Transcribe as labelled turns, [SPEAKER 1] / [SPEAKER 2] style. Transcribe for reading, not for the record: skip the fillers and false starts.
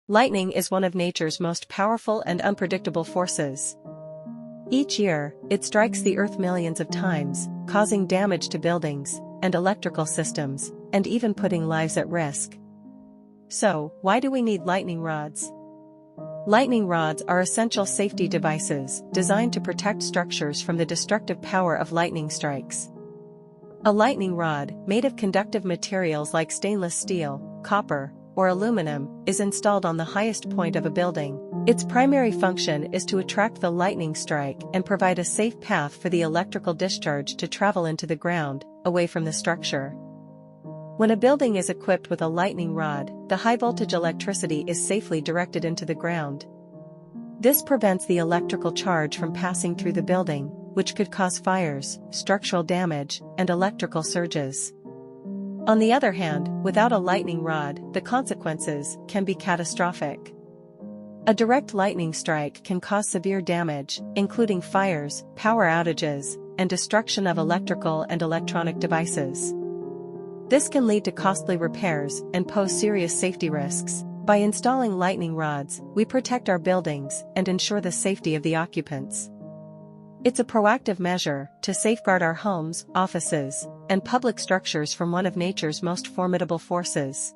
[SPEAKER 1] Lightning is one of nature's most powerful and unpredictable forces. Each year, it strikes the Earth millions of times, causing damage to buildings and electrical systems, and even putting lives at risk. So, why do we need lightning rods? Lightning rods are essential safety devices designed to protect structures from the destructive power of lightning strikes. A lightning rod, made of conductive materials like stainless steel, copper, or aluminum, is installed on the highest point of a building. Its primary function is to attract the lightning strike and provide a safe path for the electrical discharge to travel into the ground, away from the structure. When a building is equipped with a lightning rod, the high-voltage electricity is safely directed into the ground. This prevents the electrical charge from passing through the building, which could cause fires, structural damage, and electrical surges. On the other hand, without a lightning rod, the consequences can be catastrophic. A direct lightning strike can cause severe damage, including fires, power outages, and destruction of electrical and electronic devices. This can lead to costly repairs and pose serious safety risks. By installing lightning rods, we protect our buildings and ensure the safety of the occupants. It's a proactive measure to safeguard our homes, offices, and public structures from one of nature's most formidable forces.